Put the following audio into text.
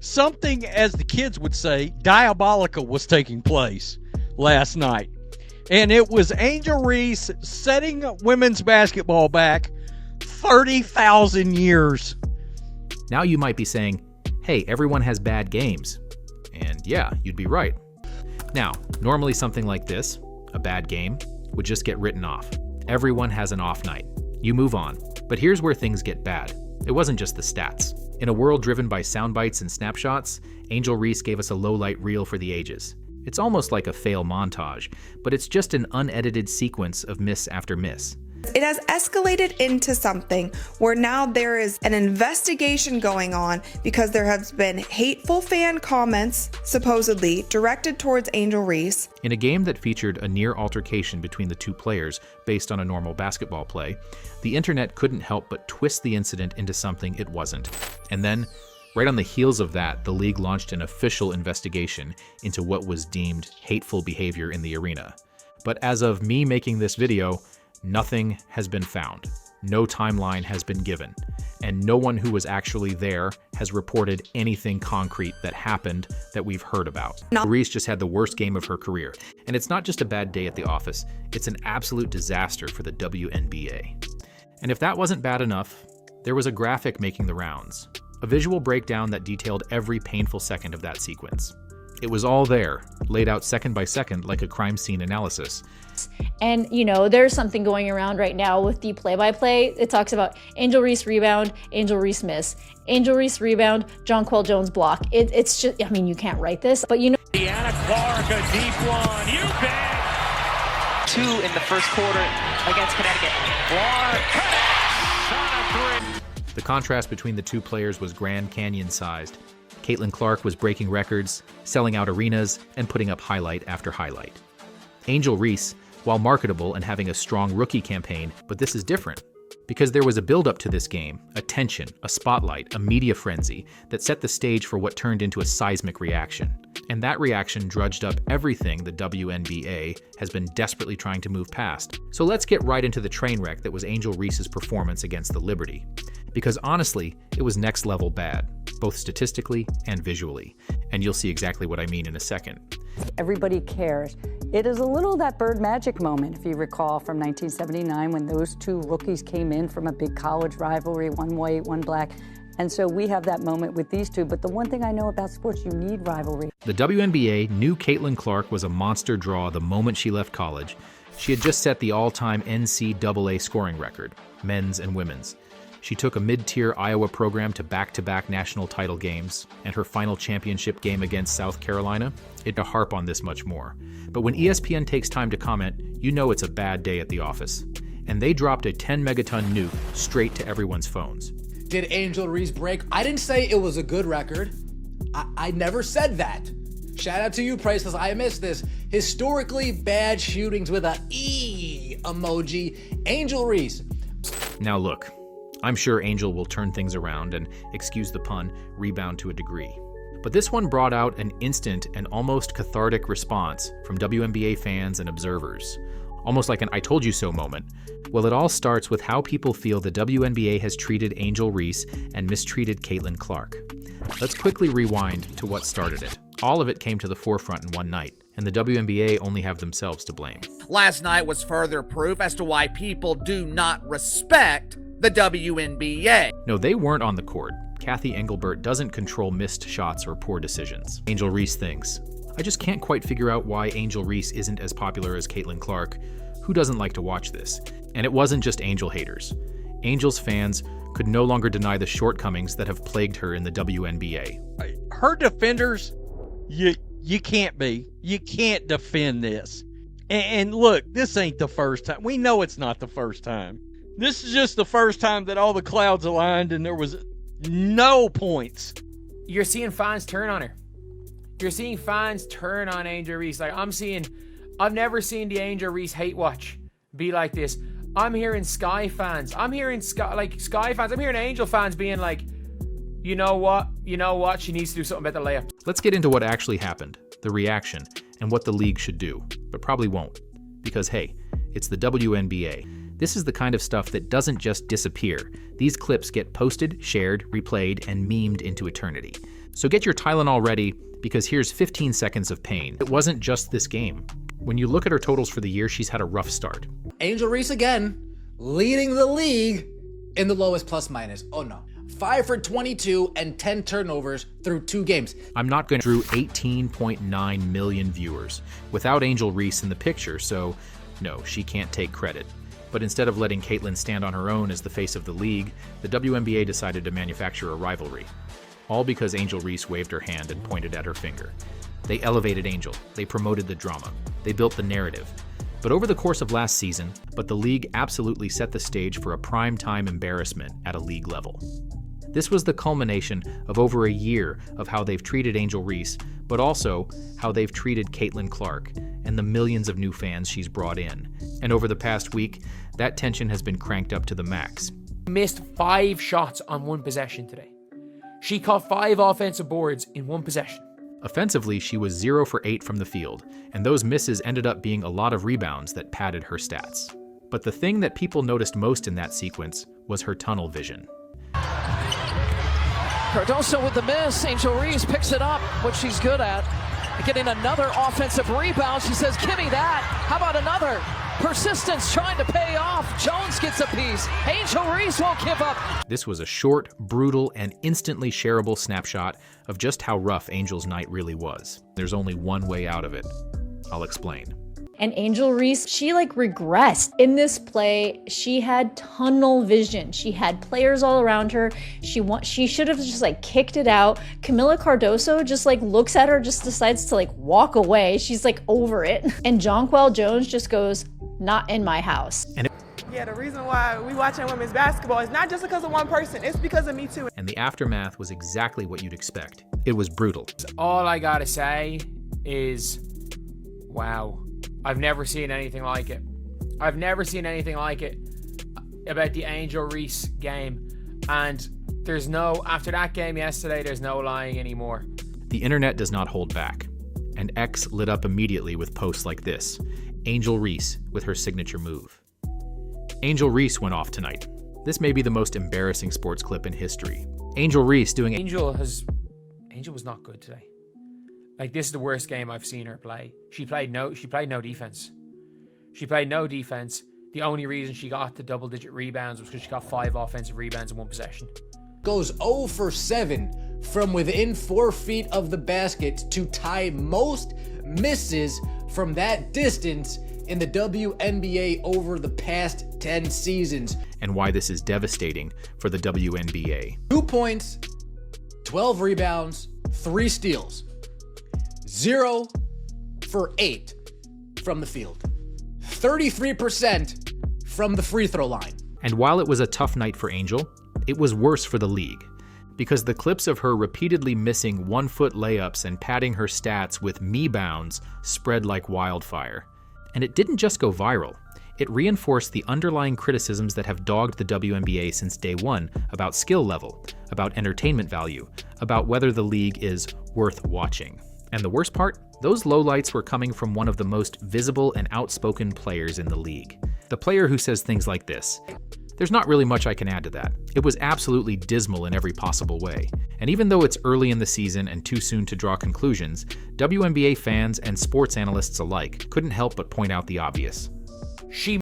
something, as the kids would say, diabolical was taking place last night. And it was Angel Reese setting women's basketball back 30,000 years. Now you might be saying, hey, everyone has bad games. And yeah, you'd be right. Now, normally something like this, a bad game, would just get written off. Everyone has an off night. You move on. But here's where things get bad. It wasn't just the stats. In a world driven by sound bites and snapshots, Angel Reese gave us a low-light reel for the ages. It's almost like a fail montage, but it's just an unedited sequence of miss after miss. It has escalated into something where now there is an investigation going on because there has been hateful fan comments, supposedly, directed towards Angel Reese. In a game that featured a near altercation between the two players based on a normal basketball play, the internet couldn't help but twist the incident into something it wasn't. And then, right on the heels of that, the league launched an official investigation into what was deemed hateful behavior in the arena. But as of me making this video, nothing has been found. No timeline has been given, and no one who was actually there has reported anything concrete that happened that we've heard about. Reese just had the worst game of her career, and it's not just a bad day at the office, it's an absolute disaster for the WNBA. And if that wasn't bad enough, there was a graphic making the rounds, a visual breakdown that detailed every painful second of that sequence. It was all there, laid out second by second like a crime scene analysis. And, there's something going around right now with the play-by-play. It talks about Angel Reese rebound, Angel Reese miss, Angel Reese rebound, Jonquel Jones block. It's just, you can't write this, but Deanna Clark, a deep one, you bet! 2 in the first quarter against Connecticut. Clark, shot a 3. The contrast between the two players was Grand Canyon-sized. Caitlin Clark was breaking records, selling out arenas, and putting up highlight after highlight. Angel Reese, while marketable and having a strong rookie campaign, but this is different. Because there was a build-up to this game, a tension, a spotlight, a media frenzy that set the stage for what turned into a seismic reaction. And that reaction drudged up everything the WNBA has been desperately trying to move past. So let's get right into the train wreck that was Angel Reese's performance against the Liberty. Because honestly, it was next level bad, both statistically and visually. And you'll see exactly what I mean in a second. Everybody cares. It is a little that Bird Magic moment, if you recall, from 1979 when those two rookies came in from a big college rivalry, one white, one black. And so we have that moment with these two. But the one thing I know about sports, you need rivalry. The WNBA knew Caitlin Clark was a monster draw the moment she left college. She had just set the all-time NCAA scoring record, men's and women's. She took a mid-tier Iowa program to back-to-back national title games, and her final championship game against South Carolina, it to harp on this much more. But when ESPN takes time to comment, you know it's a bad day at the office. And they dropped a 10-megaton nuke straight to everyone's phones. Did Angel Reese break? I didn't say it was a good record. I never said that. Shout out to you, Priceless. I missed this. Historically bad shootings with a E emoji. Angel Reese. Now look, I'm sure Angel will turn things around and, excuse the pun, rebound to a degree. But this one brought out an instant and almost cathartic response from WNBA fans and observers. Almost like an I told you so moment. Well, it all starts with how people feel the WNBA has treated Angel Reese and mistreated Caitlin Clark. Let's quickly rewind to what started it. All of it came to the forefront in one night, and the WNBA only have themselves to blame. Last night was further proof as to why people do not respect the WNBA. No, they weren't on the court. Kathy Engelbert doesn't control missed shots or poor decisions. Angel Reese thinks, I just can't quite figure out why Angel Reese isn't as popular as Caitlin Clark. Who doesn't like to watch this? And it wasn't just Angel haters. Angel's fans could no longer deny the shortcomings that have plagued her in the WNBA. Her defenders, you can't defend this. And look, this ain't the first time. We know it's not the first time. This is just the first time that all the clouds aligned and there was no points. You're seeing fans turn on her. You're seeing fans turn on Angel Reese. I've never seen the Angel Reese hate watch be like this. I'm hearing Sky fans. I'm hearing Sky fans. I'm hearing Angel fans being like, you know what? She needs to do something about the layup. Let's get into what actually happened, the reaction, and what the league should do, but probably won't. Because hey, it's the WNBA. This is the kind of stuff that doesn't just disappear. These clips get posted, shared, replayed, and memed into eternity. So get your Tylenol ready, because here's 15 seconds of pain. It wasn't just this game. When you look at her totals for the year, she's had a rough start. Angel Reese again, leading the league in the lowest plus minus. Oh no. 5 for 22 and 10 turnovers through 2 games. I'm not going to drew 18.9 million viewers without Angel Reese in the picture, so no, she can't take credit. But instead of letting Caitlin stand on her own as the face of the league, the WNBA decided to manufacture a rivalry. All because Angel Reese waved her hand and pointed at her finger. They elevated Angel, they promoted the drama, they built the narrative. But over the course of last season, the league absolutely set the stage for a prime-time embarrassment at a league level. This was the culmination of over a year of how they've treated Angel Reese, but also how they've treated Caitlin Clark and the millions of new fans she's brought in. And over the past week, that tension has been cranked up to the max. Missed 5 shots on 1 possession today. She caught 5 offensive boards in 1 possession. Offensively, she was 0 for 8 from the field, and those misses ended up being a lot of rebounds that padded her stats. But the thing that people noticed most in that sequence was her tunnel vision. Cardoso with the miss. Angel Reese picks it up, what she's good at. Getting another offensive rebound. She says, give me that. How about another? Persistence trying to pay off. Jones gets a piece. Angel Reese won't give up. This was a short, brutal, and instantly shareable snapshot of just how rough Angel's night really was. There's only one way out of it. I'll explain. And Angel Reese, she regressed. In this play, she had tunnel vision. She had players all around her. She should have just kicked it out. Camila Cardoso just looks at her, just decides to walk away. She's over it. And Jonquel Jones just goes, not in my house. Yeah, the reason why we watching women's basketball is not just because of one person, it's because of me too. And the aftermath was exactly what you'd expect. It was brutal. All I gotta say is, wow. I've never seen anything like it. I've never seen anything like it about the Angel Reese game. And after that game yesterday, there's no lying anymore. The internet does not hold back. And X lit up immediately with posts like this. Angel Reese with her signature move. Angel Reese went off tonight. This may be the most embarrassing sports clip in history. Angel Reese doing Angel was not good today. This is the worst game I've seen her play. She played no defense. She played no defense. The only reason she got the double-digit rebounds was because she got 5 offensive rebounds in 1 possession. Goes 0 for 7 from within 4 feet of the basket to tie most misses from that distance in the WNBA over the past 10 seasons. And why this is devastating for the WNBA. 2 points, 12 rebounds, 3 steals. 0 for 8 from the field. 33% from the free throw line. And while it was a tough night for Angel, it was worse for the league. Because the clips of her repeatedly missing 1-foot layups and padding her stats with me-bounds spread like wildfire. And it didn't just go viral. It reinforced the underlying criticisms that have dogged the WNBA since day one about skill level, about entertainment value, about whether the league is worth watching. And the worst part? Those lowlights were coming from one of the most visible and outspoken players in the league. The player who says things like this. There's not really much I can add to that. It was absolutely dismal in every possible way. And even though it's early in the season and too soon to draw conclusions, WNBA fans and sports analysts alike couldn't help but point out the obvious. She